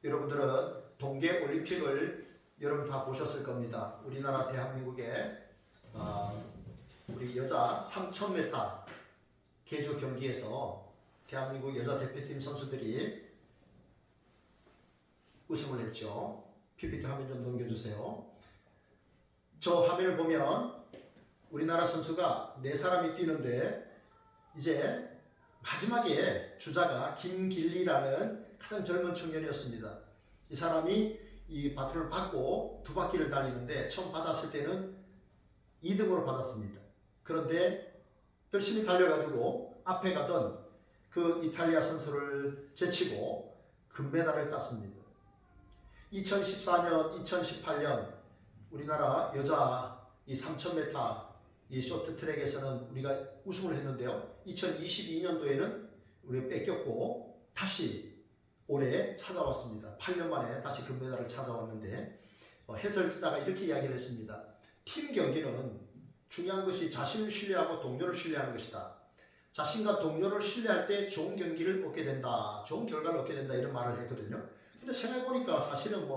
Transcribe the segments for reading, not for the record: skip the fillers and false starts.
여러분들은 동계올림픽을 여러분 다 보셨을 겁니다. 우리나라 대한민국의 우리 여자 3000m 계주 경기에서 대한민국 여자 대표팀 선수들이 우승을 했죠. PPT 화면 좀 넘겨주세요. 저 화면을 보면 우리나라 선수가 4사람이 뛰는데 이제 마지막에 주자가 김길리라는 가장 젊은 청년이었습니다. 이 사람이 이 바톤을 받고 2바퀴를 달리는데 처음 받았을 때는 2등으로 받았습니다. 그런데 열심히 달려가지고 앞에 가던 그 이탈리아 선수를 제치고 금메달을 땄습니다. 2014년, 2018년 우리나라 여자 이 3000m 이 쇼트트랙에서는 우리가 우승을 했는데요. 2022년도에는 우리가 뺏겼고 다시 올해 찾아왔습니다. 8년 만에 다시 금메달을 찾아왔는데 해설자가 이렇게 이야기를 했습니다. 팀 경기는 중요한 것이 자신을 신뢰하고 동료를 신뢰하는 것이다. 자신과 동료를 신뢰할 때 좋은 경기를 얻게 된다. 좋은 결과를 얻게 된다. 이런 말을 했거든요. 근데 생각해보니까 사실은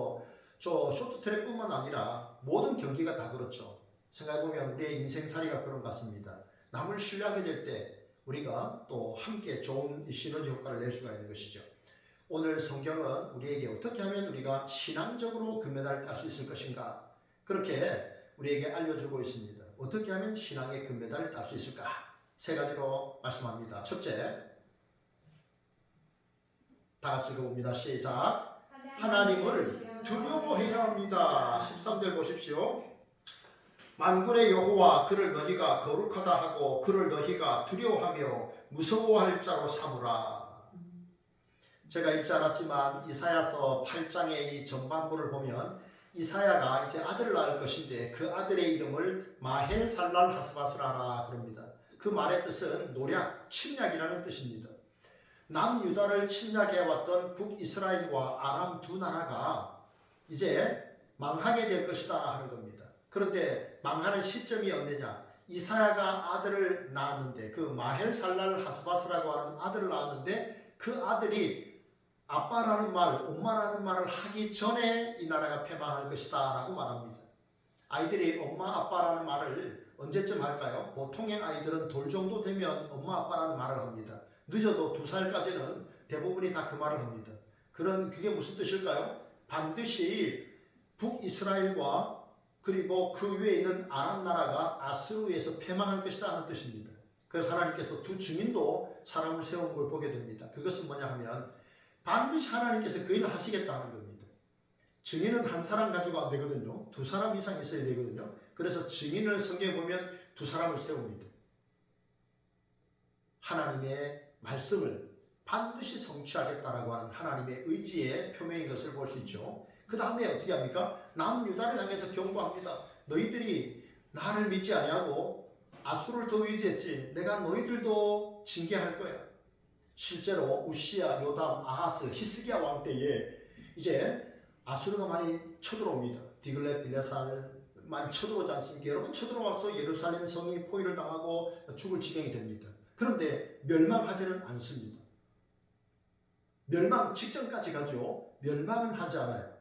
저 쇼트트랙뿐만 아니라 모든 경기가 다 그렇죠. 생각해보면 우리의 인생살이가 그런 것 같습니다. 남을 신뢰하게 될 때 우리가 또 함께 좋은 시너지 효과를 낼 수가 있는 것이죠. 오늘 성경은 우리에게 어떻게 하면 우리가 신앙적으로 금메달을 딸 수 있을 것인가 그렇게 우리에게 알려주고 있습니다. 어떻게 하면 신앙의 금메달을 딸 수 있을까? 3가지로 말씀합니다. 첫째, 다 같이 읽어봅니다. 시작. 하나님을 두려워해야 합니다. 13절 보십시오. 만군의 여호와 그를 너희가 거룩하다 하고 그를 너희가 두려워하며 무서워할 자로 삼으라. 제가 읽지 않았지만 이사야서 8장의 이 전반부를 보면 이사야가 이제 아들을 낳을 것인데 그 아들의 이름을 마헬살랄 하스바스라라 그럽니다. 그 말의 뜻은 노략, 침략이라는 뜻입니다. 남유다를 침략해왔던 북이스라엘과 아람 두 나라가 이제 망하게 될 것이다 하는 겁니다. 그런데 망하는 시점이 언제냐? 이사야가 아들을 낳았는데 그 마헬살랄 하스바스라고 하는 아들을 낳았는데 그 아들이 아빠라는 말, 엄마라는 말을 하기 전에 이 나라가 패망할 것이다 라고 말합니다. 아이들이 엄마, 아빠라는 말을 언제쯤 할까요? 보통의 아이들은 돌 정도 되면 엄마, 아빠라는 말을 합니다. 늦어도 2살까지는 대부분이 다 그 말을 합니다. 그게 무슨 뜻일까요? 반드시 북이스라엘과 그리고 그 위에 있는 아람 나라가 아수르에서 패망할 것이다 하는 뜻입니다. 그래서 하나님께서 두 증인도 사람을 세운 걸 보게 됩니다. 그것은 뭐냐 하면 반드시 하나님께서 그 일을 하시겠다는 겁니다. 증인은 한 사람 가지고 안 되거든요. 2사람 이상 있어야 되거든요. 그래서 증인을 성경에 보면 2사람을 세웁니다. 하나님의 말씀을 반드시 성취하겠다라고 하는 하나님의 의지의 표명인 것을 볼 수 있죠. 그 다음에 어떻게 합니까? 남유다를 향해서 경고합니다. 너희들이 나를 믿지 아니하고 아수를 더 의지했지. 내가 너희들도 징계할 거야. 실제로 우시야, 요담, 아하스, 히스기야 왕 때에 이제 아수르가 많이 쳐들어옵니다. 디글렛, 빌레살 많이 쳐들어오지 않습니까? 여러분 쳐들어와서 예루살렘 성이 포위를 당하고 죽을 지경이 됩니다. 그런데 멸망하지는 않습니다. 멸망 직전까지 가죠. 멸망은 하지 않아요.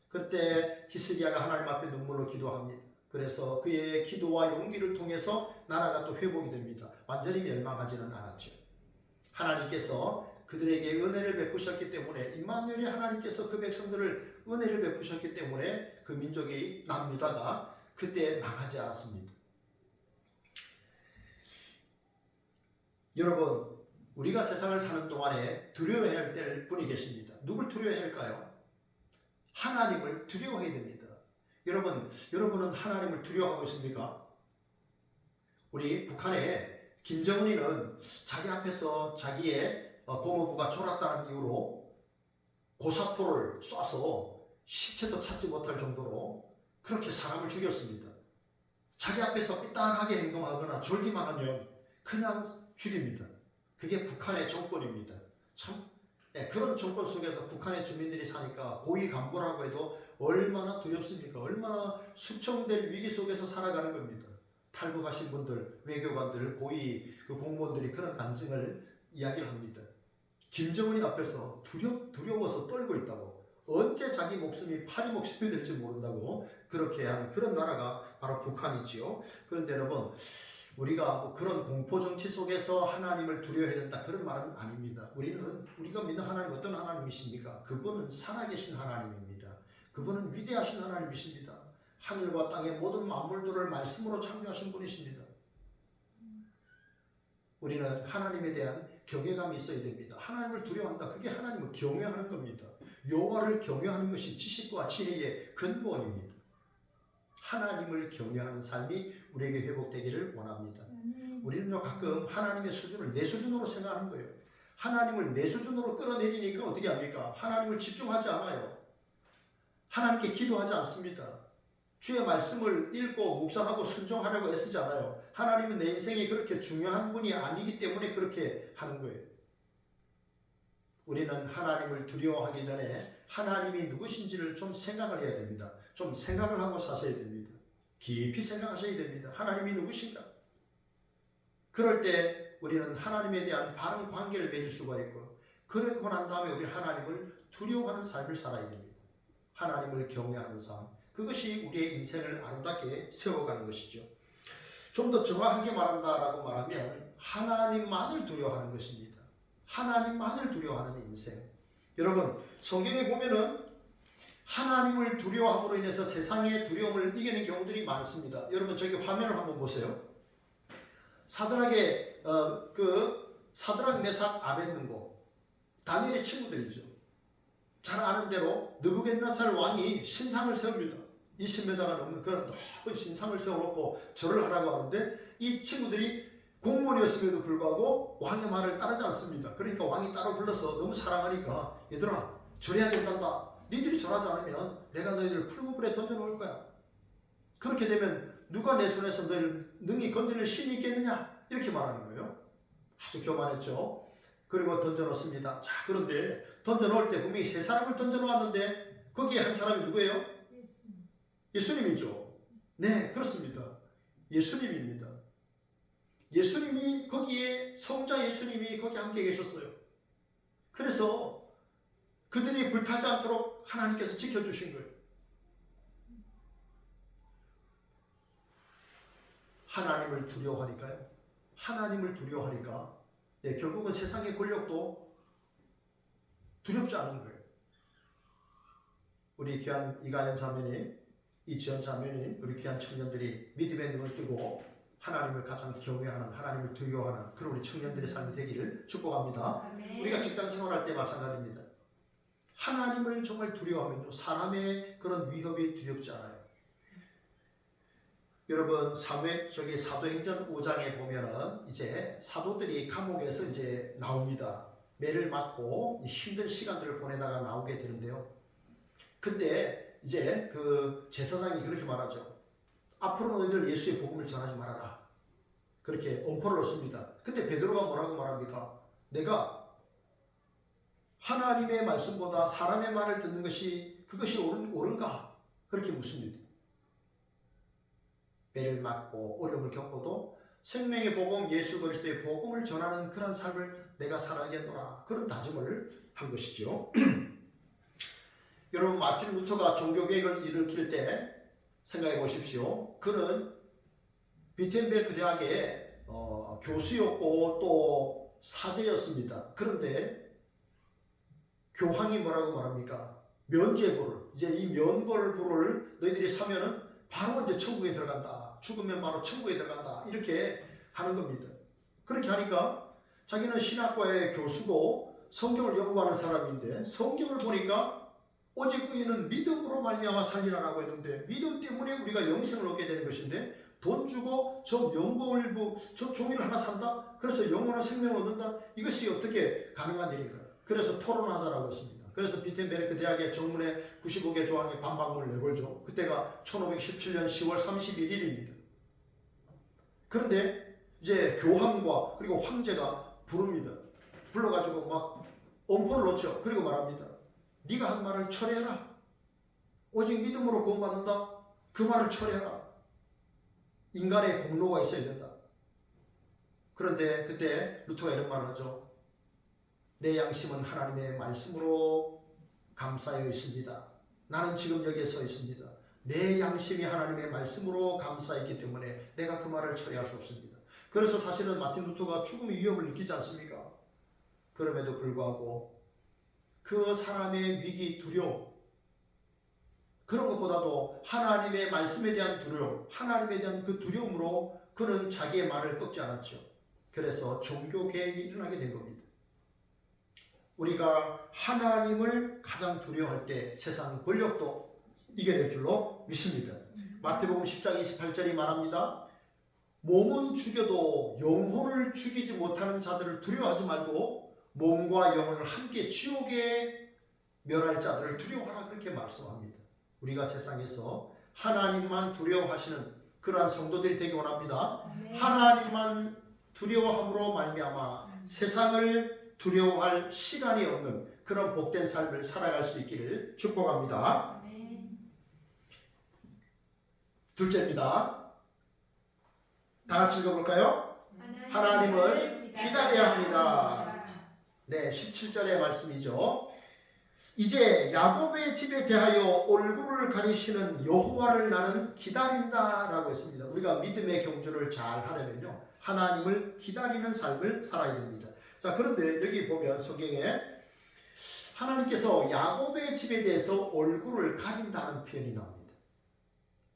그때 히스기야가 하나님 앞에 눈물로 기도합니다. 그래서 그의 기도와 용기를 통해서 나라가 또 회복이 됩니다. 완전히 멸망하지는 않았죠. 하나님께서 그들에게 은혜를 베푸셨기 때문에 임마누엘이 하나님께서 그 백성들을 은혜를 베푸셨기 때문에 그 민족이 남유다가 그때 망하지 않았습니다. 여러분, 우리가 세상을 사는 동안에 두려워해야 할 분이 계십니다. 누굴 두려워해야 할까요? 하나님을 두려워해야 됩니다. 여러분은 하나님을 두려워하고 있습니까? 우리 북한의 김정은이는 자기 앞에서 자기의 고모부가 졸았다는 이유로 고사포를 쏴서 시체도 찾지 못할 정도로 그렇게 사람을 죽였습니다. 자기 앞에서 삐딱하게 행동하거나 졸기만 하면 그냥 죽입니다. 그게 북한의 정권입니다. 참 그런 정권 속에서 북한의 주민들이 사니까 고위 간부라고 해도 얼마나 두렵습니까? 얼마나 숙청될 위기 속에서 살아가는 겁니다. 탈북하신 분들, 외교관들, 고위 공무원들이 그런 간증을 이야기를 합니다. 김정은이 앞에서 두려워서 떨고 있다고. 언제 자기 목숨이 파리 목숨이 될지 모른다고 그렇게 하는 그런 나라가 바로 북한이지요. 그런데 여러분, 우리가 뭐 그런 공포 정치 속에서 하나님을 두려워해야 된다 그런 말은 아닙니다. 우리가 믿는 하나님 어떤 하나님이십니까? 그분은 살아계신 하나님입니다. 그분은 위대하신 하나님이십니다. 하늘과 땅의 모든 만물들을 말씀으로 창조하신 분이십니다. 우리는 하나님에 대한 경외감이 있어야 됩니다. 하나님을 두려워한다. 그게 하나님을 경외하는 겁니다. 여호와를 경외하는 것이 지식과 지혜의 근본입니다. 하나님을 경외하는 삶이 우리에게 회복되기를 원합니다. 우리는요 가끔 하나님의 수준을 내 수준으로 생각하는 거예요. 하나님을 내 수준으로 끌어내리니까 어떻게 합니까? 하나님을 집중하지 않아요. 하나님께 기도하지 않습니다. 주의 말씀을 읽고 묵상하고 순종하려고 애쓰지 않아요. 하나님은 내 인생이 그렇게 중요한 분이 아니기 때문에 그렇게 하는 거예요. 우리는 하나님을 두려워하기 전에 하나님이 누구신지를 좀 생각을 해야 됩니다. 좀 생각을 하고 사셔야 됩니다. 깊이 생각하셔야 됩니다. 하나님이 누구신가? 그럴 때 우리는 하나님에 대한 바른 관계를 맺을 수가 있고, 그러고 난 다음에 우리 하나님을 두려워하는 삶을 살아야 됩니다. 하나님을 경외하는 삶, 그것이 우리의 인생을 아름답게 세워가는 것이죠. 좀 더 정확하게 말한다라고 말하면 하나님만을 두려워하는 것입니다. 하나님만을 두려워하는 인생. 여러분, 성경에 보면은 하나님을 두려워함으로 인해서 세상의 두려움을 이기는 경우들이 많습니다. 여러분, 저기 화면을 한번 보세요. 사드락의 사드락, 메삭, 아벳느고, 다니엘의 친구들이죠. 잘 아는 대로 느부갓네살 왕이 신상을 세웁니다. 20m가 넘는 그런 높은 신상을 세워놓고 절을 하라고 하는데, 이 친구들이 공무원이었음에도 불구하고 왕의 말을 따르지 않습니다. 그러니까 왕이 따로 불러서 너무 사랑하니까, 얘들아 절해야 된단다. 니들이 절하지 않으면 내가 너희들 풀무불에 던져놓을 거야. 그렇게 되면 누가 내 손에서 너희를 능히 건져낼 신이 있겠느냐, 이렇게 말하는 거예요. 아주 교만했죠. 그리고 던져놓습니다. 자, 그런데 던져놓을 때 분명히 세 사람을 던져놓았는데 거기에 한 사람이 누구예요? 예수님이죠. 네, 그렇습니다. 예수님입니다. 예수님이 거기에, 성자 예수님이 거기 함께 계셨어요. 그래서 그들이 불타지 않도록 하나님께서 지켜주신 거예요. 하나님을 두려워하니까요. 하나님을 두려워하니까 결국은 세상의 권력도 두렵지 않은 거예요. 우리 귀한 이가연 자매님, 이지연 자매님, 우리 귀한 청년들이 믿음의 눈을 뜨고 하나님을 가장 경외하는, 하나님을 두려워하는 그런 우리 청년들의 삶이 되기를 축복합니다. 아멘. 우리가 직장 생활할 때 마찬가지입니다. 하나님을 정말 두려워하면요, 사람의 그런 위협이 두렵지 않아요. 여러분, 사도행전 5장에 보면은 이제 사도들이 감옥에서 이제 나옵니다. 매를 맞고 힘든 시간들을 보내다가 나오게 되는데요. 근데 이제 그 제사장이 그렇게 말하죠. 앞으로 너희들 예수의 복음을 전하지 말아라. 그렇게 엄포를 놓습니다. 근데 베드로가 뭐라고 말합니까? 내가 하나님의 말씀보다 사람의 말을 듣는 것이 그것이 옳은가? 그렇게 묻습니다. 매를 맞고 어려움을 겪어도 생명의 복음, 예수 그리스도의 복음을 전하는 그런 삶을 내가 살아야겠노라, 그런 다짐을 한 것이죠. 여러분, 마틴 루터가 종교개혁을 일으킬 때 생각해 보십시오. 그는 비텐베르크 대학의 교수였고 또 사제였습니다. 그런데 교황이 뭐라고 말합니까? 면죄부를, 이제 이 면죄부를 너희들이 사면은 바로 이제 천국에 들어간다. 죽으면 바로 천국에 들어간다. 이렇게 하는 겁니다. 그렇게 하니까 자기는 신학과의 교수고 성경을 연구하는 사람인데, 성경을 보니까 오직 의인은 믿음으로 말미암아 살리라라고 했는데, 믿음 때문에 우리가 영생을 얻게 되는 것인데, 돈 주고 저 명복을부 저 종이를 하나 산다? 그래서 영원한 생명을 얻는다? 이것이 어떻게 가능한 일인가? 그래서 토론하자라고 했습니다. 그래서 비텐베르크 대학의 정문에 95개 조항의 반박문을 내걸죠. 그때가 1517년 10월 31일입니다. 그런데 이제 교황과 그리고 황제가 부릅니다. 불러가지고 막 엄포를 놓죠. 그리고 말합니다. 네가 한 말을 철회해라. 오직 믿음으로 구원받는다. 그 말을 철회해라. 인간의 공로가 있어야 된다. 그런데 그때 루터가 이런 말을 하죠. 내 양심은 하나님의 말씀으로 감싸여 있습니다. 나는 지금 여기에 서 있습니다. 내 양심이 하나님의 말씀으로 감싸있기 때문에 내가 그 말을 처리할 수 없습니다. 그래서 사실은 마틴 루터가 죽음의 위협을 느끼지 않습니까? 그럼에도 불구하고 그 사람의 위기, 두려움, 그런 것보다도 하나님의 말씀에 대한 두려움, 하나님에 대한 그 두려움으로 그는 자기의 말을 꺾지 않았죠. 그래서 종교 개혁이 일어나게 된 겁니다. 우리가 하나님을 가장 두려워할 때 세상 권력도 이겨낼 줄로 믿습니다. 마태복음 10장 28절이 말합니다. 몸은 죽여도 영혼을 죽이지 못하는 자들을 두려워하지 말고 몸과 영혼을 함께 지옥에 멸할 자들을 두려워하라, 그렇게 말씀합니다. 우리가 세상에서 하나님만 두려워하시는 그러한 성도들이 되기 원합니다. 하나님만 두려워함으로 말미암아 세상을 두려워할 시간이 없는 그런 복된 삶을 살아갈 수 있기를 축복합니다. 둘째입니다. 다 같이 읽어볼까요? 하나님을 기다려야 합니다. 네, 17절의 말씀이죠. 이제 야곱의 집에 대하여 얼굴을 가리시는 여호와를 나는 기다린다 라고 했습니다. 우리가 믿음의 경주를 잘 하려면요, 하나님을 기다리는 삶을 살아야 됩니다. 자, 그런데 여기 보면 성경에 하나님께서 야곱의 집에 대해서 얼굴을 가린다는 표현이 나옵니다.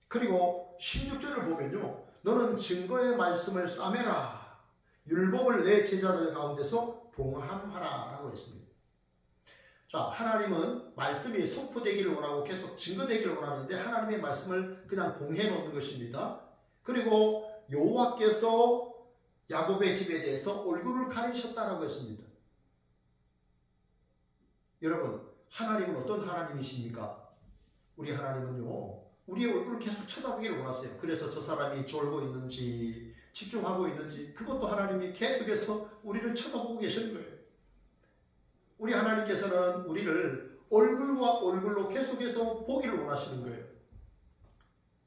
그리고 16절을 보면요, 너는 증거의 말씀을 싸매라, 율법을 내 제자들 가운데서 봉함하라 라고 했습니다. 자, 하나님은 말씀이 선포되기를 원하고 계속 증거되기를 원하는데 하나님의 말씀을 그냥 봉해 놓는 것입니다. 그리고 여호와께서 야곱의 집에 대해서 얼굴을 가리셨다라고 했습니다. 여러분, 하나님은 어떤 하나님이십니까? 우리 하나님은요, 우리의 얼굴을 계속 쳐다보기를 원하세요. 그래서 저 사람이 졸고 있는지 집중하고 있는지 그것도 하나님이 계속해서 우리를 쳐다보고 계시는 거예요. 우리 하나님께서는 우리를 얼굴과 얼굴로 계속해서 보기를 원하시는 거예요.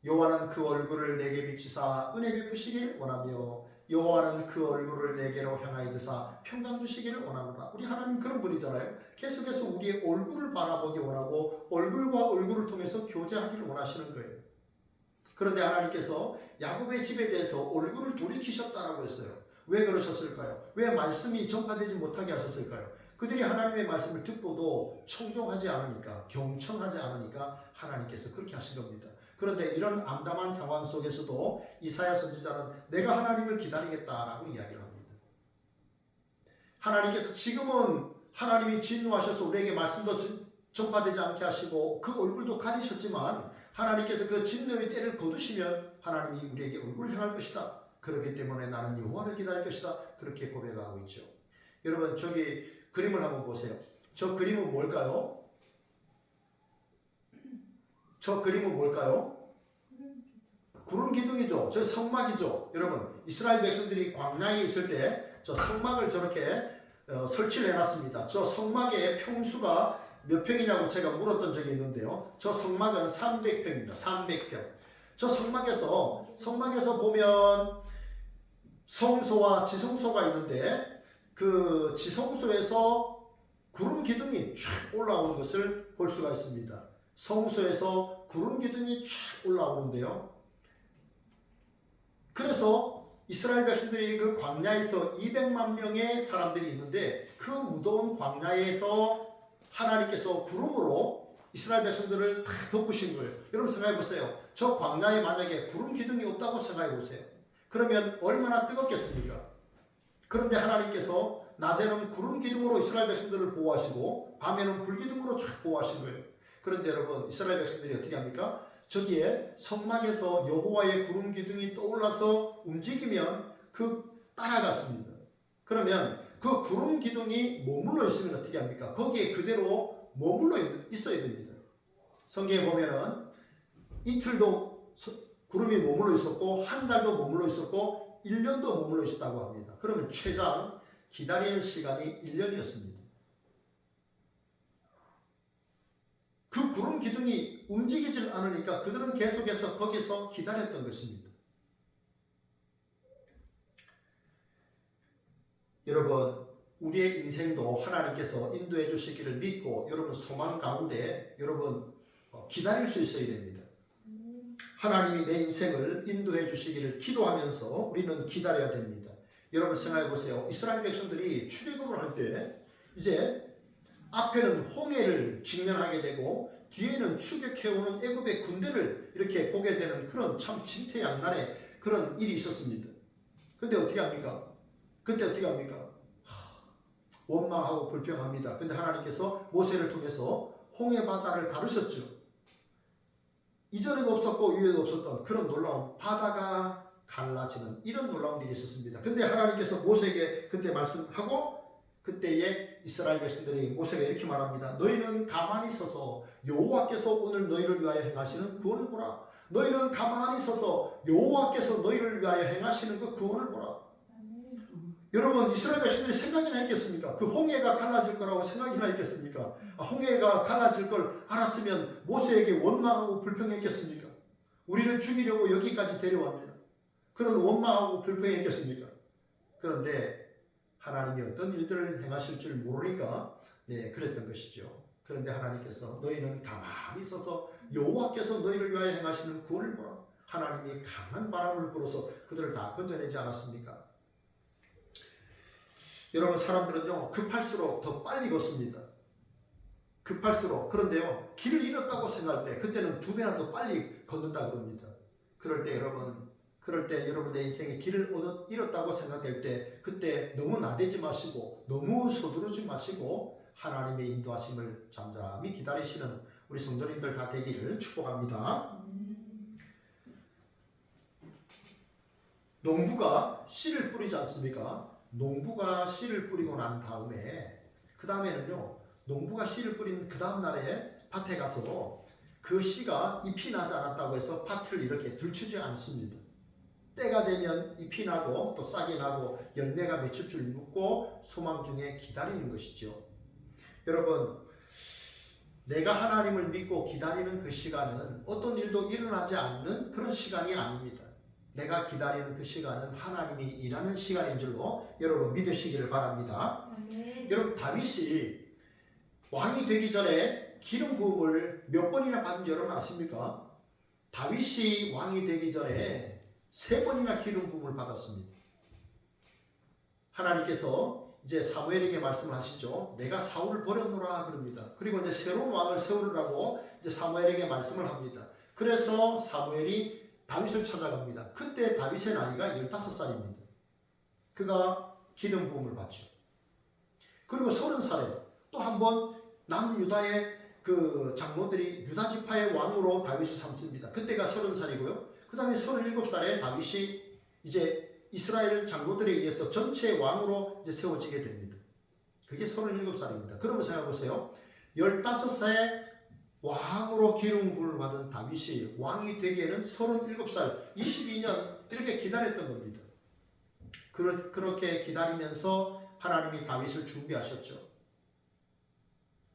여호와는 그 얼굴을 내게 비치사 은혜 베푸시길 원하며 여호와는 그 얼굴을 내게로 향하여 드사 평강 주시기를 원하노라. 우리 하나님 그런 분이잖아요. 계속해서 우리의 얼굴을 바라보기 원하고 얼굴과 얼굴을 통해서 교제하기를 원하시는 거예요. 그런데 하나님께서 야곱의 집에 대해서 얼굴을 돌이키셨다라고 했어요. 왜 그러셨을까요? 왜 말씀이 전파되지 못하게 하셨을까요? 그들이 하나님의 말씀을 듣고도 청종하지 않으니까, 경청하지 않으니까 하나님께서 그렇게 하신 겁니다. 그런데 이런 암담한 상황 속에서도 이사야 선지자는 내가 하나님을 기다리겠다라고 이야기를 합니다. 하나님께서 지금은 하나님이 진노하셔서 우리에게 말씀도 전파되지 않게 하시고 그 얼굴도 가리셨지만 하나님께서 그 진노의 때를 거두시면 하나님이 우리에게 얼굴을 향할 것이다. 그렇기 때문에 나는 여호와를 기다릴 것이다. 그렇게 고백하고 있죠. 여러분, 저기 그림을 한번 보세요. 저 그림은 뭘까요? 저 그림은 뭘까요? 구름 기둥이죠. 저 성막이죠. 여러분, 이스라엘 백성들이 광야에 있을 때 저 성막을 저렇게 설치를 해놨습니다. 저 성막의 평수가 몇 평이냐고 제가 물었던 적이 있는데요. 저 성막은 300평입니다. 300평. 저 성막에서 보면 성소와 지성소가 있는데 그 지성소에서 구름 기둥이 쫙 올라오는 것을 볼 수가 있습니다. 성소에서 구름 기둥이 쫙 올라오는데요. 그래서 이스라엘 백성들이 그 광야에서 200만 명의 사람들이 있는데 그 무더운 광야에서 하나님께서 구름으로 이스라엘 백성들을 다 덮으신 거예요. 여러분 생각해 보세요. 저 광야에 만약에 구름 기둥이 없다고 생각해 보세요. 그러면 얼마나 뜨겁겠습니까? 그런데 하나님께서 낮에는 구름 기둥으로 이스라엘 백성들을 보호하시고 밤에는 불 기둥으로 쫙 보호하신 거예요. 그런데 여러분, 이스라엘 백성들이 어떻게 합니까? 저기에 성막에서 여호와의 구름 기둥이 떠올라서 움직이면 따라갔습니다. 그러면 그 구름 기둥이 머물러 있으면 어떻게 합니까? 거기에 그대로 머물러 있어야 됩니다. 성경에 보면은 이틀도 구름이 머물러 있었고 한 달도 머물러 있었고 1년도 머물러 있었다고 합니다. 그러면 최장 기다리는 시간이 1년이었습니다. 그 구름 기둥이 움직이질 않으니까 그들은 계속해서 거기서 기다렸던 것입니다. 여러분, 우리의 인생도 하나님께서 인도해 주시기를 믿고 여러분 소망 가운데 여러분 기다릴 수 있어야 됩니다. 하나님이 내 인생을 인도해 주시기를 기도하면서 우리는 기다려야 됩니다. 여러분 생각해 보세요. 이스라엘 백성들이 출애굽을 할 때 이제 앞에는 홍해를 직면하게 되고 뒤에는 추격해오는 애굽의 군대를 이렇게 보게 되는 그런 참 진퇴양난의 그런 일이 있었습니다. 근데 어떻게 합니까? 그때 어떻게 합니까? 원망하고 불평합니다. 근데 하나님께서 모세를 통해서 홍해 바다를 가르셨죠. 이전에도 없었고 이후에도 없었던 그런 놀라운 바다가 갈라지는 이런 놀라운 일이 있었습니다. 근데 하나님께서 모세에게 그때 말씀하고 그때에 이스라엘 백성들이 모세가 이렇게 말합니다. 너희는 가만히 서서 여호와께서 오늘 너희를 위하여 행하시는 구원을 보라. 너희는 가만히 서서 여호와께서 너희를 위하여 행하시는 그 구원을 보라. 여러분 이스라엘 백성들이 생각이나 했겠습니까? 그 홍해가 갈라질 거라고 생각이나 했겠습니까? 홍해가 갈라질 걸 알았으면 모세에게 원망하고 불평했겠습니까? 우리를 죽이려고 여기까지 데려왔느냐? 그런 원망하고 불평했겠습니까? 그런데 하나님이 어떤 일들을 행하실 줄 모르니까 그랬던 것이죠. 그런데 하나님께서 너희는 가만히 서서 여호와께서 너희를 위하여 행하시는 구원을 보라. 하나님이 강한 바람을 불어서 그들을 다 건져내지 않았습니까? 여러분 사람들은요 급할수록 더 빨리 걷습니다. 급할수록. 그런데요 길을 잃었다고 생각할 때 그때는 2배나 더 빨리 걷는다 그럽니다. 그럴 때 여러분 내 인생에 길을 잃었다고 생각될 때 그때 너무 나대지 마시고 너무 서두르지 마시고 하나님의 인도하심을 잠잠히 기다리시는 우리 성도님들 다 되기를 축복합니다. 농부가 씨를 뿌리지 않습니까? 농부가 씨를 뿌리고 난 다음에 그 다음에는요 농부가 씨를 뿌린 그 다음 날에 밭에 가서 그 씨가 잎이 나지 않았다고 해서 밭을 이렇게 들추지 않습니다. 때가 되면 잎이 나고 또 싹이 나고 열매가 맺힐 줄 묻고 소망 중에 기다리는 것이죠. 여러분 내가 하나님을 믿고 기다리는 그 시간은 어떤 일도 일어나지 않는 그런 시간이 아닙니다. 내가 기다리는 그 시간은 하나님이 일하는 시간인 줄로 여러분 믿으시기를 바랍니다. 여러분 다윗이 왕이 되기 전에 기름 부음을 몇 번이나 받은 줄 여러분 아십니까? 다윗이 왕이 되기 전에 3번이나 기름 부음을 받았습니다. 하나님께서 이제 사무엘에게 말씀을 하시죠. 내가 사울을 버렸노라 그럽니다. 그리고 이제 새로운 왕을 세우라고 이제 사무엘에게 말씀을 합니다. 그래서 사무엘이 다윗을 찾아갑니다. 그때 다윗의 나이가 15살입니다. 그가 기름 부음을 받죠. 그리고 30살에 또 한 번 남유다의 그 장로들이 유다 지파의 왕으로 다윗을 삼습니다. 그때가 30살이고요. 그 다음에 37살에 다윗이 이제 이스라엘 장로들에 의해서 전체 왕으로 이제 세워지게 됩니다. 그게 37살입니다. 그러면 생각해보세요. 15살에 왕으로 기름 부음을 받은 다윗이 왕이 되기에는 37살, 22년 이렇게 기다렸던 겁니다. 그렇게 기다리면서 하나님이 다윗을 준비하셨죠.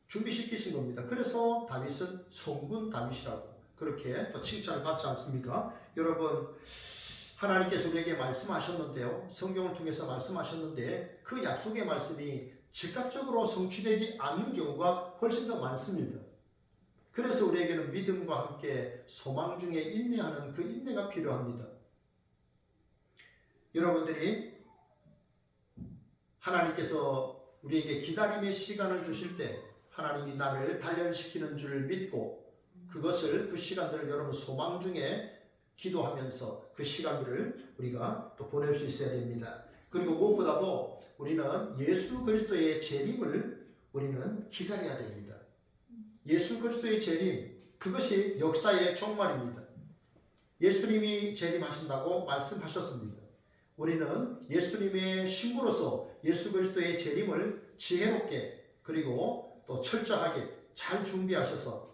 준비시키신 겁니다. 그래서 다윗은 성군 다윗이라고 그렇게 또 칭찬을 받지 않습니까? 여러분 하나님께서 우리에게 말씀하셨는데요. 성경을 통해서 말씀하셨는데 그 약속의 말씀이 즉각적으로 성취되지 않는 경우가 훨씬 더 많습니다. 그래서 우리에게는 믿음과 함께 소망 중에 인내하는 그 인내가 필요합니다. 여러분들이 하나님께서 우리에게 기다림의 시간을 주실 때 하나님이 나를 단련시키는 줄 믿고 그 시간들을 여러분 소망 중에 기도하면서 그 시간들을 우리가 또 보낼 수 있어야 됩니다. 그리고 무엇보다도 우리는 예수 그리스도의 재림을 우리는 기다려야 됩니다. 예수 그리스도의 재림, 그것이 역사의 종말입니다. 예수님이 재림하신다고 말씀하셨습니다. 우리는 예수님의 신부로서 예수 그리스도의 재림을 지혜롭게 그리고 또 철저하게 잘 준비하셔서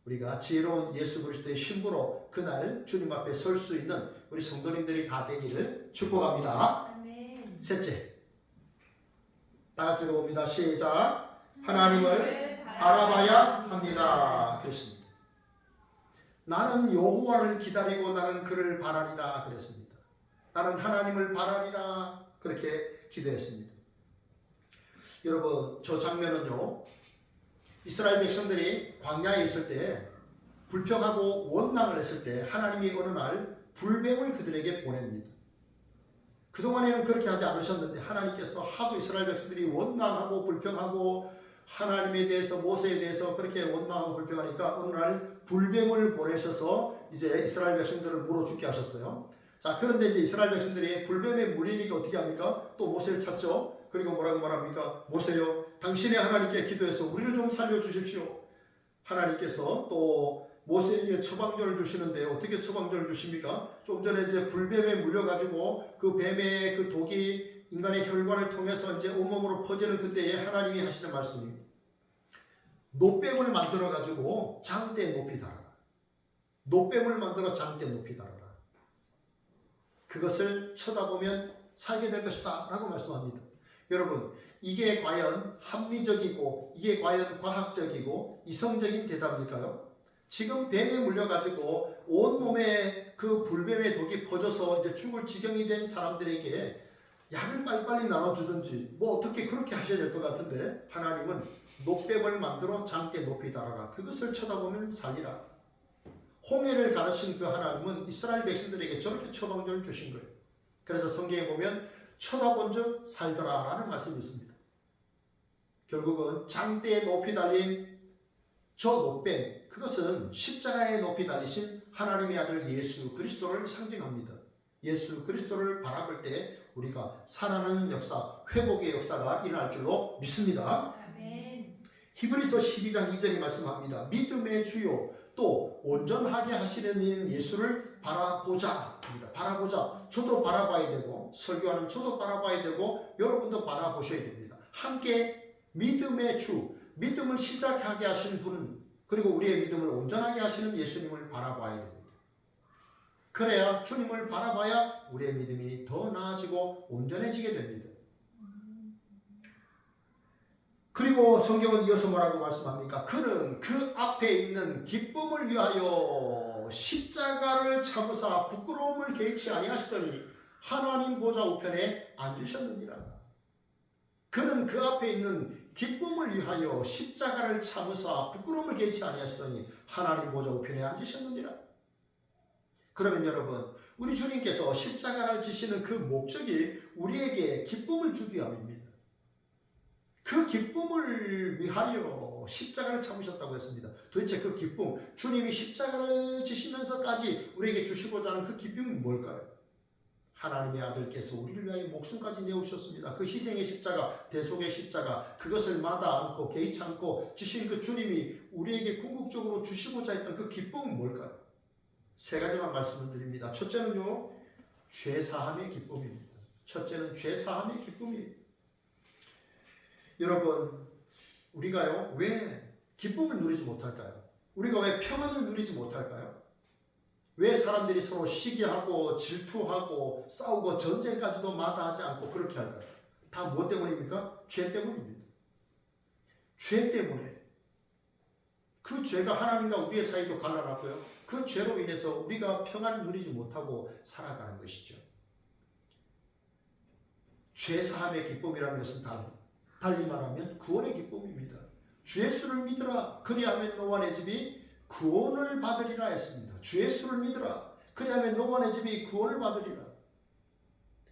우리가 지혜로운 예수 그리스도의 신부로 그날 주님 앞에 설 수 있는 우리 성도님들이 다 되기를 축복합니다. 아멘. 셋째, 다 같이 읽어봅니다. 시작. 하나님을 바라봐야 합니다. 그랬습니다. 나는 여호와를 기다리고 나는 그를 바라리라 그랬습니다. 나는 하나님을 바라리라 그렇게 기도했습니다. 여러분 저 장면은요, 이스라엘 백성들이 광야에 있을 때 불평하고 원망을 했을 때 하나님이 어느 날 불뱀을 그들에게 보냅니다. 그동안에는 그렇게 하지 않으셨는데 하나님께서 하도 이스라엘 백성들이 원망하고 불평하고 하나님에 대해서 모세에 대해서 그렇게 원망하고 불평하니까 어느 날 불뱀을 보내셔서 이제 이스라엘 백성들을 물어 죽게 하셨어요. 자, 그런데 이제 이스라엘 백성들이 불뱀에 물리니까 어떻게 합니까? 또 모세를 찾죠. 그리고 뭐라고 말합니까? 모세요, 당신의 하나님께 기도해서 우리를 좀 살려주십시오. 하나님께서 또 모세에게 처방전을 주시는데 어떻게 처방전을 주십니까? 좀 전에 이제 불뱀에 물려가지고 그 뱀의 그 독이 인간의 혈관을 통해서 이제 온몸으로 퍼지는 그때에 하나님이 하시는 말씀이 노뱀을 만들어가지고 장대에 높이 달아라. 노뱀을 만들어 장대에 높이 달아라. 그것을 쳐다보면 살게 될 것이다 라고 말씀합니다. 여러분, 이게 과연 합리적이고 이게 과연 과학적이고 이성적인 대답일까요? 지금 뱀에 물려가지고 온몸에 그 불뱀의 독이 퍼져서 이제 죽을 지경이 된 사람들에게 약을 빨리빨리 나눠주든지 뭐 어떻게 그렇게 하셔야 될 것 같은데 하나님은 노뱀을 만들어 장대 높이 달아라. 그것을 쳐다보면 살리라. 홍해를 가르친 그 하나님은 이스라엘 백성들에게 저렇게 처방전을 주신 거예요. 그래서 성경에 보면 쳐다본 즉 살더라 라는 말씀이 있습니다. 결국은 장대에 높이 달린 저 노뱀, 그것은 십자가에 높이 달리신 하나님의 아들 예수 그리스도를 상징합니다. 예수 그리스도를 바라볼 때 우리가 살아나는 역사, 회복의 역사가 일어날 줄로 믿습니다. 아멘. 히브리서 12장 2절이 말씀합니다. 믿음의 주요 또 온전하게 하시는 예수를 바라보자. 바라보자. 저도 바라봐야 되고 설교하는 저도 바라봐야 되고 여러분도 바라보셔야 됩니다. 함께 믿음의 주, 믿음을 시작하게 하시는 분은 그리고 우리의 믿음을 온전하게 하시는 예수님을 바라봐야 됩니다. 그래야 주님을 바라봐야 우리의 믿음이 더 나아지고 온전해지게 됩니다. 그리고 성경은 이어서 뭐라고 말씀합니까? 그는 그 앞에 있는 기쁨을 위하여 십자가를 참으사 부끄러움을 개의치 아니하시더니 하나님 보좌 우편에 앉으셨느니라. 그는 그 앞에 있는 기쁨을 위하여 십자가를 참으사 부끄러움을 개의치 아니하시더니 하나님 보좌 우편에 앉으셨느니라. 그러면 여러분, 우리 주님께서 십자가를 지시는 그 목적이 우리에게 기쁨을 주기 위함입니다. 그 기쁨을 위하여 십자가를 참으셨다고 했습니다. 도대체 그 기쁨, 주님이 십자가를 지시면서까지 우리에게 주시고자 하는 그 기쁨이 뭘까요? 하나님의 아들께서 우리를 위하여 목숨까지 내어주셨습니다. 그 희생의 십자가, 대속의 십자가, 그것을 마다 않고 개의치 않고 주신 그 주님이 우리에게 궁극적으로 주시고자 했던 그 기쁨은 뭘까요? 세 가지만 말씀을 드립니다. 첫째는요, 죄사함의 기쁨입니다. 첫째는 죄사함의 기쁨이에요. 여러분, 우리가요, 왜 기쁨을 누리지 못할까요? 우리가 왜 평안을 누리지 못할까요? 왜 사람들이 서로 시기하고 질투하고 싸우고 전쟁까지도 마다하지 않고 그렇게 할까요? 다 무엇 때문입니까? 죄 때문입니다. 죄 때문에. 그 죄가 하나님과 우리의 사이도 갈라놨고요. 그 죄로 인해서 우리가 평안을 누리지 못하고 살아가는 것이죠. 죄사함의 기쁨이라는 것은 달리 말하면 구원의 기쁨입니다. 주 예수를 믿으라. 그리하면 너와 내 집이 구원을 받으리라 했습니다. 주 예수를 믿으라. 그리하면 너와 내 집이 구원을 받으리라.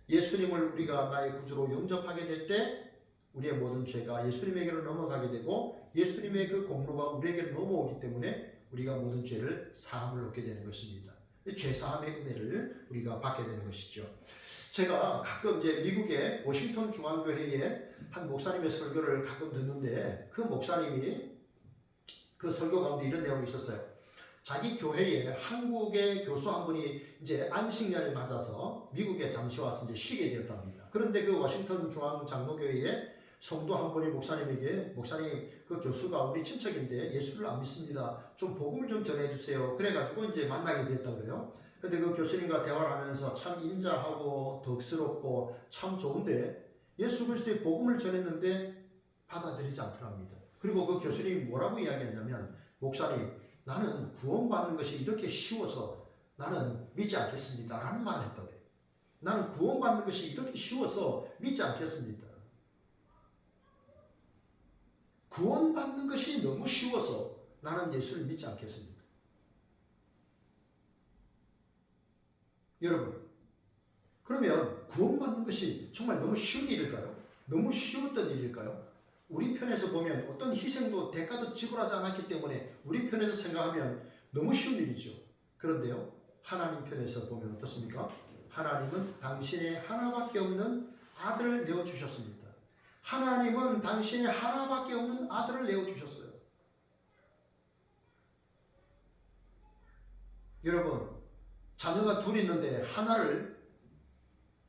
예수님을 우리가 나의 구주로 영접하게 될 때 우리의 모든 죄가 예수님에게로 넘어가게 되고 예수님의 그 공로가 우리에게로 넘어오기 때문에 우리가 모든 죄를 사함을 얻게 되는 것입니다. 죄사함의 은혜를 우리가 받게 되는 것이죠. 제가 가끔 이제 미국의 워싱턴 중앙교회에 한 목사님의 설교를 가끔 듣는데 그 목사님이 그 설교 가운데 이런 내용이 있었어요. 자기 교회에 한국의 교수 한 분이 이제 안식년을 맞아서 미국에 잠시 와서 이제 쉬게 되었답니다. 그런데 그 워싱턴 중앙 장로교회에 성도 한 분이 목사님에게 목사님 그 교수가 우리 친척인데 예수를 안 믿습니다. 좀 복음을 좀 전해주세요. 그래가지고 이제 만나게 됐다고 그래요. 근데 그 교수님과 대화를 하면서 참 인자하고 덕스럽고 참 좋은데 예수 그리스도의 복음을 전했는데 받아들이지 않더랍니다. 그리고 그 교수님이 뭐라고 이야기했냐면 목사님 나는 구원받는 것이 이렇게 쉬워서 나는 믿지 않겠습니다 라는 말을 했다고 해요. 나는 구원받는 것이 이렇게 쉬워서 믿지 않겠습니다. 구원받는 것이 너무 쉬워서 나는 예수를 믿지 않겠습니다. 여러분, 그러면 구원받는 것이 정말 너무 쉬운 일일까요? 너무 쉬웠던 일일까요? 우리 편에서 보면 어떤 희생도 대가도 지불하지 않았기 때문에 우리 편에서 생각하면 너무 쉬운 일이죠. 그런데요, 하나님 편에서 보면 어떻습니까? 하나님은 당신의 하나밖에 없는 아들을 내어주셨습니다. 하나님은 당신의 하나밖에 없는 아들을 내어주셨어요. 여러분, 자녀가 둘 있는데 하나를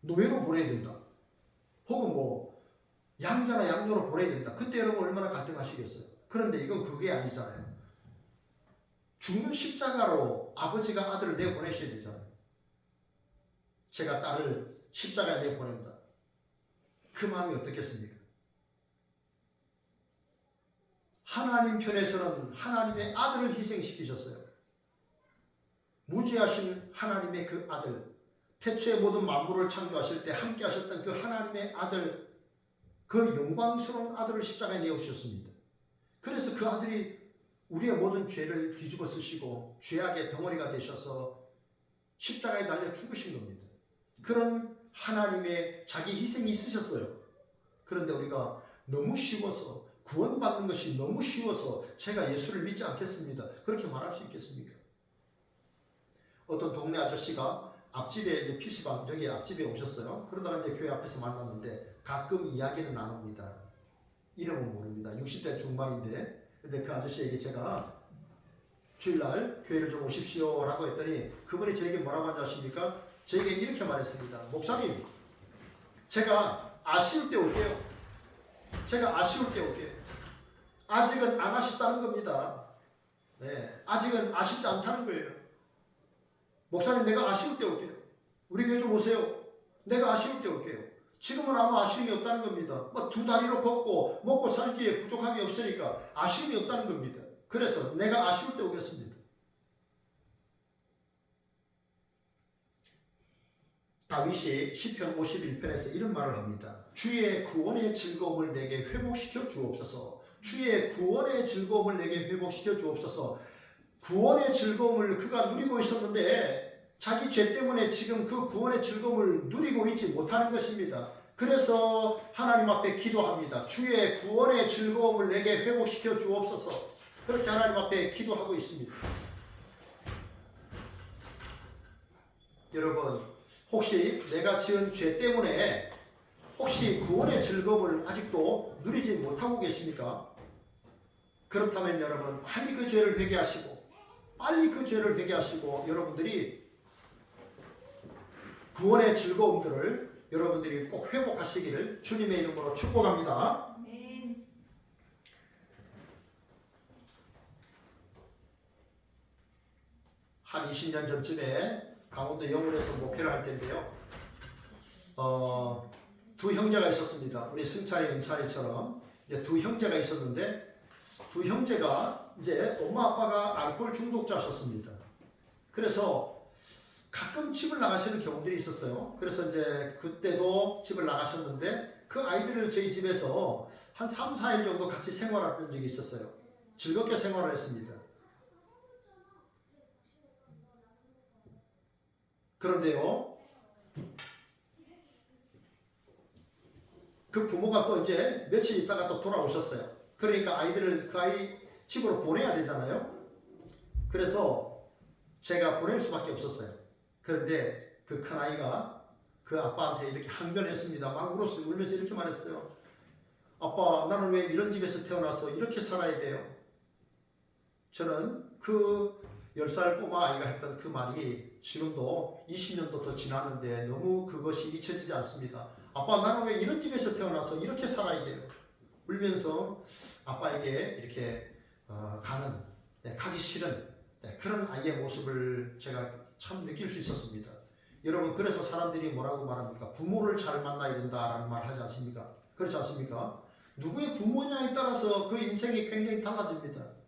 노예로 보내야 된다. 혹은 뭐 양자나 양녀로 보내야 된다. 그때 여러분 얼마나 갈등하시겠어요? 그런데 이건 그게 아니잖아요. 죽는 십자가로 아버지가 아들을 내보내셔야 되잖아요. 제가 딸을 십자가에 내보낸다. 그 마음이 어떻겠습니까? 하나님 편에서는 하나님의 아들을 희생시키셨어요. 무지하신 하나님의 그 아들, 태초에 모든 만물을 창조하실 때 함께 하셨던 그 하나님의 아들, 그 영광스러운 아들을 십자가에 내어주셨습니다. 그래서 그 아들이 우리의 모든 죄를 뒤집어 쓰시고 죄악의 덩어리가 되셔서 십자가에 달려 죽으신 겁니다. 그런 하나님의 자기 희생이 있으셨어요. 그런데 우리가 너무 쉬워서, 구원받는 것이 너무 쉬워서 제가 예수를 믿지 않겠습니다. 그렇게 말할 수 있겠습니까? 어떤 동네 아저씨가 앞집에 이제 PC방, 여기 앞집에 오셨어요. 그러다가 이제 교회 앞에서 만났는데 가끔 이야기는 나눕니다. 이름은 모릅니다. 60대 중반인데, 근데 그 아저씨에게 제가 주일날 교회를 좀 오십시오 라고 했더니 그분이 저에게 뭐라고 하는지 아십니까? 저에게 이렇게 말했습니다. 목사님, 제가 아쉬울 때 올게요. 제가 아쉬울 때 올게요. 아직은 안 아쉽다는 겁니다. 네, 아직은 아쉽지 않다는 거예요. 목사님, 내가 아쉬울 때 올게요. 우리 교회 좀 오세요. 내가 아쉬울 때 올게요. 지금은 아무 아쉬움이 없다는 겁니다. 뭐 두 다리로 걷고 먹고 살기에 부족함이 없으니까 아쉬움이 없다는 겁니다. 그래서 내가 아쉬울 때 오겠습니다. 다윗이 시편 51편에서 이런 말을 합니다. 주의 구원의 즐거움을 내게 회복시켜 주옵소서. 주의 구원의 즐거움을 내게 회복시켜 주옵소서. 구원의 즐거움을 그가 누리고 있었는데 자기 죄 때문에 지금 그 구원의 즐거움을 누리고 있지 못하는 것입니다. 그래서 하나님 앞에 기도합니다. 주의 구원의 즐거움을 내게 회복시켜 주옵소서. 그렇게 하나님 앞에 기도하고 있습니다. 여러분, 혹시 내가 지은 죄 때문에 혹시 구원의 즐거움을 아직도 누리지 못하고 계십니까? 그렇다면 여러분, 빨리 그 죄를 회개하시고 여러분들이 구원의 즐거움들을 여러분들이 꼭 회복하시기를 주님의 이름으로 축복합니다. 아멘. 한 20년 전쯤에 강원도 영월에서 목회를 할 때인데요. 두 형제가 있었습니다. 우리 승찬이, 은찬이처럼 이제 두 형제가 있었는데 두 형제가 이제 엄마 아빠가 알코올 중독자셨습니다. 그래서 가끔 집을 나가시는 경우들이 있었어요. 그래서 이제 그때도 집을 나가셨는데 그 아이들을 저희 집에서 한 3, 4일 정도 같이 생활했던 적이 있었어요. 즐겁게 생활을 했습니다. 그런데요, 그 부모가 또 이제 며칠 있다가 또 돌아오셨어요. 그러니까 아이들을 그 아이 집으로 보내야 되잖아요. 그래서 제가 보낼 수밖에 없었어요. 그런데 그 큰아이가 그 아빠한테 이렇게 항변했습니다. 막 울었어요. 울면서 이렇게 말했어요. 아빠, 나는 왜 이런 집에서 태어나서 이렇게 살아야 돼요? 저는 그 10살 꼬마 아이가 했던 그 말이 지금도 20년도 더 지났는데 너무 그것이 잊혀지지 않습니다. 아빠, 나는 왜 이런 집에서 태어나서 이렇게 살아야 돼요? 울면서 아빠에게 이렇게 가기 싫은 그런 아이의 모습을 제가 참 느낄 수 있었습니다. 여러분, 그래서 사람들이 뭐라고 말합니까? 부모를 잘 만나야 된다라는 말 하지 않습니까? 그렇지 않습니까? 누구의 부모냐에 따라서 그 인생이 굉장히 달라집니다.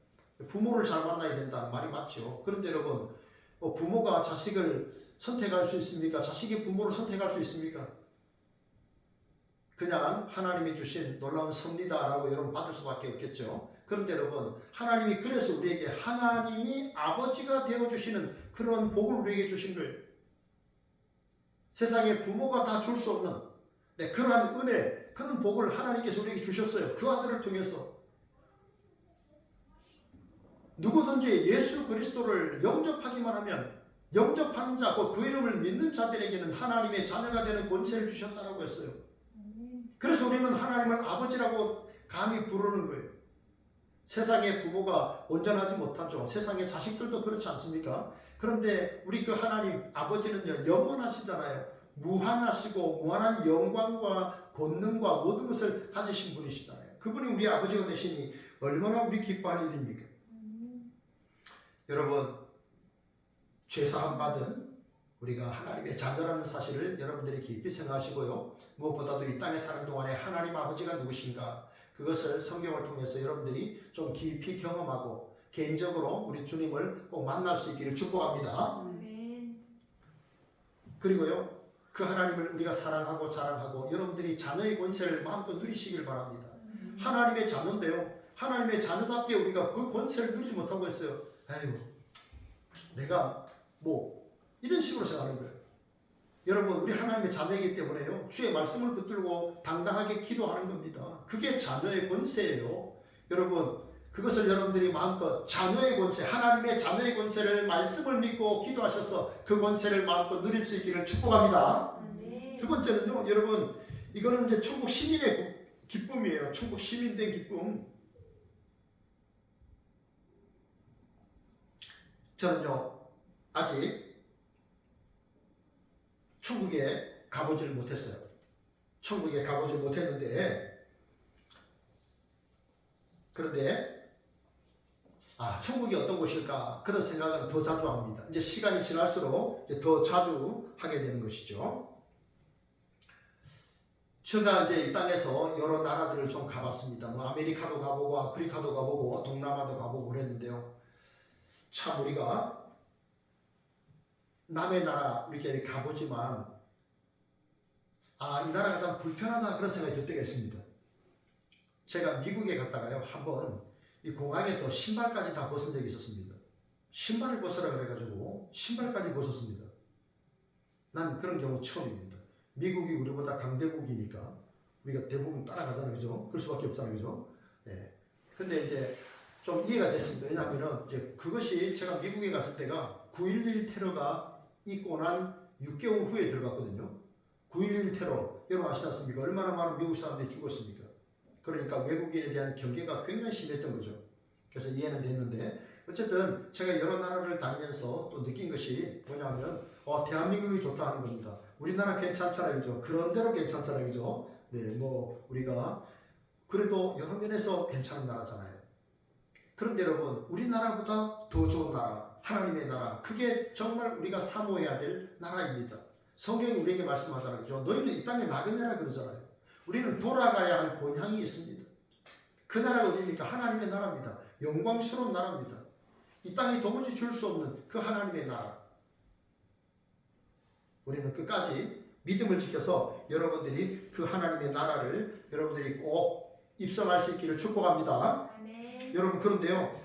부모를 잘 만나야 된다는 말이 맞죠. 그런데 여러분, 부모가 자식을 선택할 수 있습니까? 자식이 부모를 선택할 수 있습니까? 그냥 하나님이 주신 놀라운 섭리다라고 여러분 받을 수밖에 없겠죠. 그런데 여러분, 하나님이 그래서 우리에게 하나님이 아버지가 되어주시는 그런 복을 우리에게 주신 거예요. 세상에 부모가 다 줄 수 없는 그러한 은혜, 그런 복을 하나님께서 우리에게 주셨어요. 그 아들을 통해서. 누구든지 예수 그리스도를 영접하기만 하면, 영접하는 자, 그 이름을 믿는 자들에게는 하나님의 자녀가 되는 권세를 주셨다라고 했어요. 그래서 우리는 하나님을 아버지라고 감히 부르는 거예요. 세상의 부모가 온전하지 못하죠. 세상의 자식들도 그렇지 않습니까? 그런데 우리 그 하나님 아버지는요, 영원하시잖아요. 무한하시고 무한한 영광과 권능과 모든 것을 가지신 분이시잖아요. 그분이 우리 아버지가 되시니 얼마나 우리 기뻐할 일입니까? 여러분, 죄사함 받은 우리가 하나님의 자녀라는 사실을 여러분들이 깊이 생각하시고요. 무엇보다도 이 땅에 사는 동안에 하나님 아버지가 누구신가, 그것을 성경을 통해서 여러분들이 좀 깊이 경험하고 개인적으로 우리 주님을 꼭 만날 수 있기를 축복합니다. 그리고요, 그 하나님을 우리가 사랑하고 자랑하고 여러분들이 자녀의 권세를 마음껏 누리시길 바랍니다. 하나님의 자녀인데요, 하나님의 자녀답게 우리가 그 권세를 누리지 못하고 있어요. 아이고, 내가 이런 식으로 생각하는 거예요. 여러분, 우리 하나님의 자녀이기 때문에요, 주의 말씀을 붙들고 당당하게 기도하는 겁니다. 그게 자녀의 권세예요. 여러분, 그것을 여러분들이 마음껏 자녀의 권세, 하나님의 자녀의 권세를 말씀을 믿고 기도하셔서 그 권세를 마음껏 누릴 수 있기를 축복합니다. 두 번째는요, 여러분, 이거는 이제 천국 시민의 기쁨이에요. 천국 시민 된 기쁨. 저는요, 아직 천국에 가보질 못했어요. 천국에 가보질 못했는데, 그런데 천국이 어떤 곳일까, 그런 생각은 더 자주 합니다. 이제 시간이 지날수록 이제 더 자주 하게 되는 것이죠. 제가 이제 이 땅에서 여러 나라들을 좀 가봤습니다. 아메리카도 가보고 아프리카도 가보고 동남아도 가보고 그랬는데요. 참 우리가 남의 나라 이렇게 가보지만 이 나라가 참 불편하다, 그런 생각이 들 때가 있습니다. 제가 미국에 갔다가요, 한번 이 공항에서 신발까지 다 벗은 적이 있었습니다. 신발을 벗으라 그래가지고 신발까지 벗었습니다. 난 그런 경우 처음입니다. 미국이 우리보다 강대국이니까 우리가 대부분 따라가잖아요, 그죠? 그럴 수밖에 없잖아요, 그죠? 네. 근데 이제 좀 이해가 됐습니다. 왜냐하면은 이제 그것이 제가 미국에 갔을 때가 9.11 테러가 있고 난 6개월 후에 들어갔거든요. 9.11 테러, 여러분 아시지 않습니까? 얼마나 많은 미국 사람들이 죽었습니까? 그러니까 외국인에 대한 경계가 굉장히 심했던 거죠. 그래서 이해는 됐는데, 어쨌든 제가 여러 나라를 다니면서 또 느낀 것이 뭐냐면 대한민국이 좋다 하는 겁니다. 우리나라 괜찮잖아요, 그죠? 그런 대로 괜찮잖아요, 그죠? 네, 우리가 그래도 여러 면에서 괜찮은 나라잖아요. 그런데 여러분, 우리나라보다 더 좋은 나라, 하나님의 나라, 그게 정말 우리가 사모해야 될 나라입니다. 성경이 우리에게 말씀하잖아요, 그죠? 너희는 이 땅에 나그네라 그러잖아요. 우리는 돌아가야 할 본향이 있습니다. 그 나라가 어디입니까? 하나님의 나라입니다. 영광스러운 나라입니다. 이 땅이 도무지 줄 수 없는 그 하나님의 나라. 우리는 끝까지 믿음을 지켜서 여러분들이 그 하나님의 나라를 여러분들이 꼭 입성할 수 있기를 축복합니다. 아멘. 여러분, 그런데요,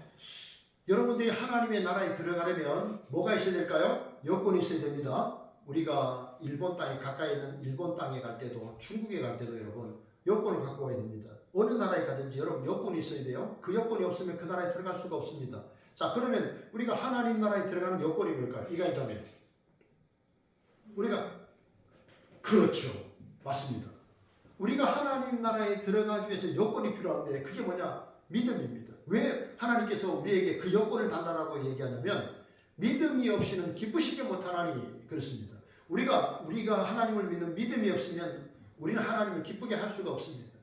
여러분들이 하나님의 나라에 들어가려면 뭐가 있어야 될까요? 여건이 있어야 됩니다. 우리가 일본 땅에, 가까이 있는 일본 땅에 갈 때도, 중국에 갈 때도 여러분 여건을 갖고 와야 됩니다. 어느 나라에 가든지 여러분 여건이 있어야 돼요. 그 여건이 없으면 그 나라에 들어갈 수가 없습니다. 자, 그러면 우리가 하나님 나라에 들어가는 여건이 뭘까요? 이가 있잖아요. 우리가, 그렇죠, 맞습니다. 우리가 하나님 나라에 들어가기 위해서 여건이 필요한데 그게 뭐냐? 믿음입니다. 왜 하나님께서 우리에게 그 여건을 달라고 얘기하냐면, 믿음이 없이는 기쁘시게 못하나니 그렇습니다. 우리가 하나님을 믿는 믿음이 없으면 우리는 하나님을 기쁘게 할 수가 없습니다.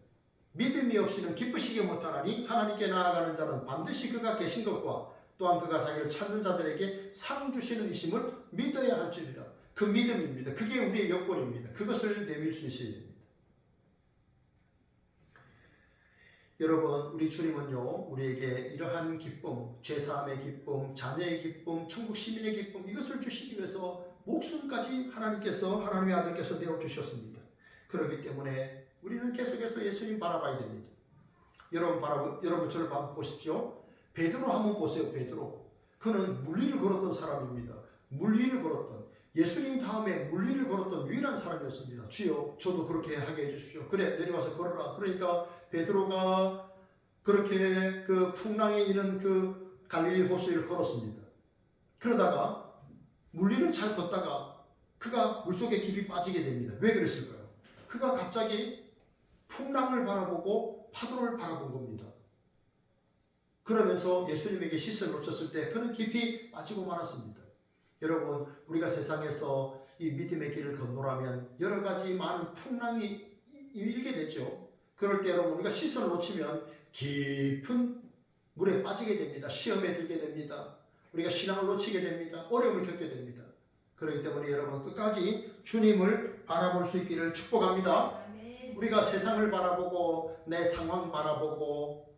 믿음이 없이는 기쁘시게 못하나니 하나님께 나아가는 자는 반드시 그가 계신 것과 또한 그가 자기를 찾는 자들에게 상 주시는 이심을 믿어야 할지니라. 그 믿음입니다. 그게 우리의 여건입니다. 그것을 내밀 수 있어야 됩니다. 여러분, 우리 주님은요, 우리에게 이러한 기쁨, 죄사함의 기쁨, 자녀의 기쁨, 천국 시민의 기쁨, 이것을 주시기 위해서 목숨까지 하나님의 아들께서 내어주셨습니다. 그렇기 때문에 우리는 계속해서 예수님 바라봐야 됩니다. 여러분 저를 보십시오. 베드로 한번 보세요. 베드로. 그는 물리를 걸었던 사람입니다. 물리를 걸었던, 예수님 다음에 물리를 걸었던 유일한 사람이었습니다. 주여 저도 그렇게 하게 해주십시오. 그래 내려와서 걸어라. 그러니까 베드로가 그렇게 그 풍랑에 있는 그 갈릴리 호수를 걸었습니다. 그러다가 물리를 잘 걷다가 그가 물속에 깊이 빠지게 됩니다. 왜 그랬을까요? 그가 갑자기 풍랑을 바라보고 파도를 바라본 겁니다. 그러면서 예수님에게 시선을 놓쳤을 때 그는 깊이 빠지고 말았습니다. 여러분, 우리가 세상에서 이 믿음의 길을 건너라면 여러 가지 많은 풍랑이 일게 되죠. 그럴 때 여러분, 우리가 시선을 놓치면 깊은 물에 빠지게 됩니다. 시험에 들게 됩니다. 우리가 신앙을 놓치게 됩니다. 어려움을 겪게 됩니다. 그렇기 때문에 여러분, 끝까지 주님을 바라볼 수 있기를 축복합니다. 우리가 세상을 바라보고 내 상황 바라보고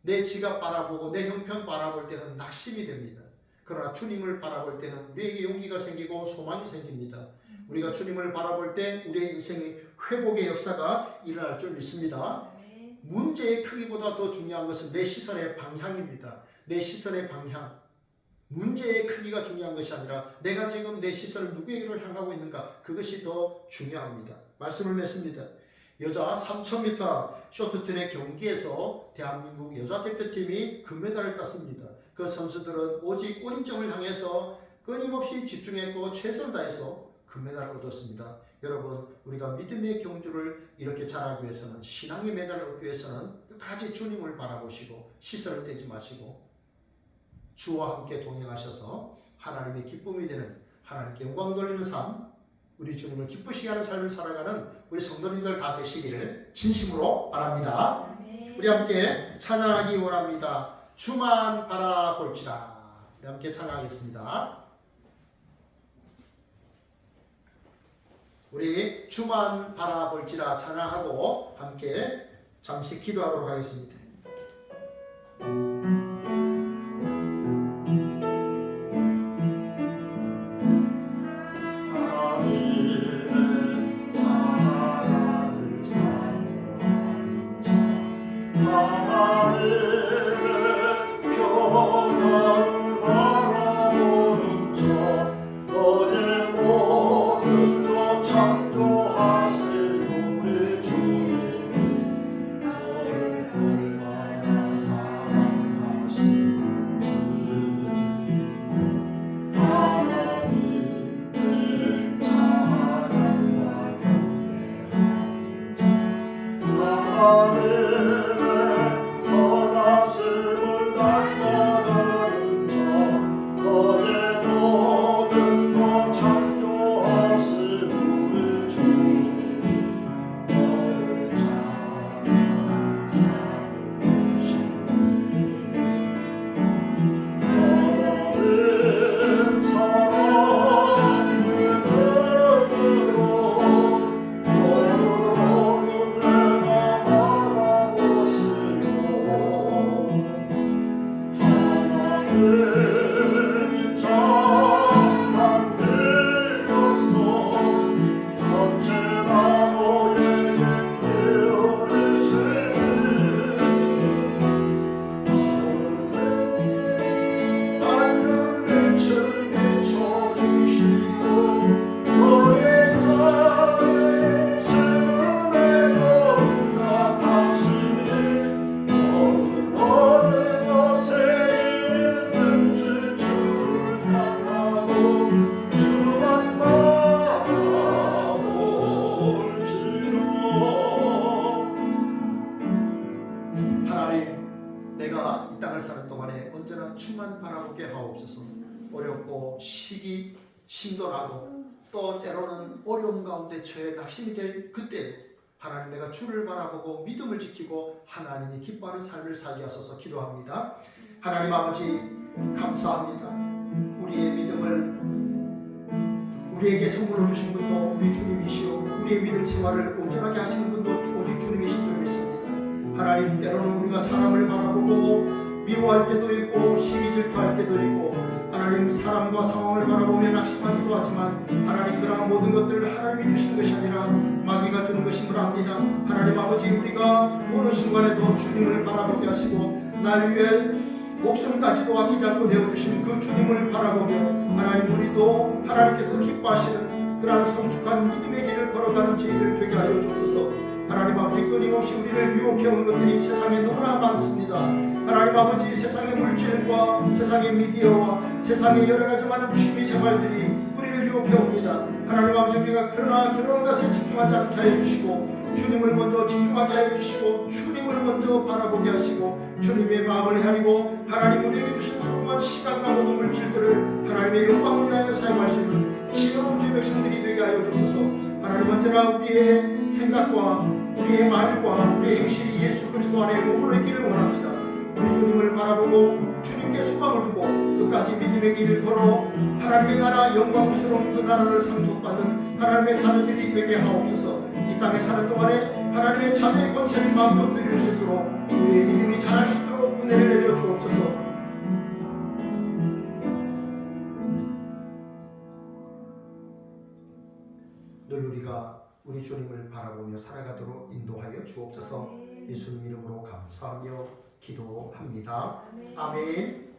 내 지갑 바라보고 내 형편 바라볼 때는 낙심이 됩니다. 그러나 주님을 바라볼 때는 우리에게 용기가 생기고 소망이 생깁니다. 우리가 주님을 바라볼 때 우리의 인생의 회복의 역사가 일어날 줄 믿습니다. 문제의 크기보다 더 중요한 것은 내 시선의 방향입니다. 내 시선의 방향. 문제의 크기가 중요한 것이 아니라 내가 지금 내 시선을 누구에게로 향하고 있는가, 그것이 더 중요합니다. 말씀을 맺습니다. 여자 3000m 쇼트트랙 경기에서 대한민국 여자 대표팀이 금메달을 땄습니다. 그 선수들은 오직 꼬림점을 향해서 끊임없이 집중했고 최선을 다해서 금메달을 얻었습니다. 여러분, 우리가 믿음의 경주를 이렇게 잘하기 위해서는, 신앙의 메달을 얻기 위해서는 끝까지 주님을 바라보시고 시선을 떼지 마시고 주와 함께 동행하셔서 하나님의 기쁨이 되는, 하나님께 영광 돌리는 삶, 우리 주님을 기쁘시게 하는 삶을 살아가는 우리 성도님들 다 되시기를 진심으로 바랍니다. 우리 함께 찬양하기 원합니다. 주만 바라볼지라. 우리 함께 찬양하겠습니다. 우리 주만 바라볼지라 찬양하고 함께 잠시 기도하도록 하겠습니다. 주만 바라보게 하옵소서. 어렵고 시기 심도나고 또 때로는 어려움 가운데 처해 낙심이 될 그때 하나님, 내가 주를 바라보고 믿음을 지키고 하나님이 기뻐하는 삶을 살게 하소서 기도합니다. 하나님 아버지 감사합니다. 우리의 믿음을 우리에게 선물로 주신 분도 우리 주님이시오, 우리의 믿음 생활을 온전하게 하시는 분도 오직 주님이신 줄 믿습니다. 하나님, 때로는 우리가 사람을 바라보고 미워할 때도 있고 시기 질투할 때도 있고 하나님 사람과 상황을 바라보며 낙심하기도 하지만 하나님 그러한 모든 것들을 하나님이 주신 것이 아니라 마귀가 주는 것임을 압니다. 하나님 아버지 우리가 어느 순간에도 주님을 바라보게 하시고 날 위해 목숨까지도 아끼지 않고 내어주신 그 주님을 바라보며 하나님 우리도 하나님께서 기뻐하시는 그러한 성숙한 믿음의 길을 걸어가는 저희들 되게 하여 주옵소서. 하나님 아버지 끊임없이 우리를 유혹해오는 것들이 세상에 너무나 많습니다. 하나님 아버지 세상의 물질과 세상의 미디어와 세상의 여러가지 많은 취미생활들이 우리를 유혹해옵니다. 하나님 아버지 우리가 그러나 그런 것에 집중하지 않게 하여 주시고 주님을 먼저 집중하게 하여 주시고 주님을 먼저 바라보게 하시고 주님의 마음을 향하고 하나님 우리에게 주신 소중한 시간과 모든 물질들을 하나님의 영광을 위하여 사용할 수 있는 지혜로운 주의 백성들이 되게 하여 주옵소서. 하나님 언제나 우리의 생각과 우리의 말과 우리의 행실이 예수 그리스도 안에 머물러 있기를 원합니다. 우리 주님을 바라보고 주님께 소망을 두고 끝까지 믿음의 길을 걸어 하나님의 나라 영광스러운 그 나라를 상속받는 하나님의 자녀들이 되게 하옵소서. 이 땅에 사는 동안에 하나님의 자녀의 권세를 마음껏 누릴 수 있도록 우리의 믿음이 자랄 수 있도록 은혜를 내려 주옵소서. 늘 우리가 우리 주님을 바라보며 살아가도록 인도하여 주옵소서. 예수님 이름으로 감사하며 기도합니다. 아멘.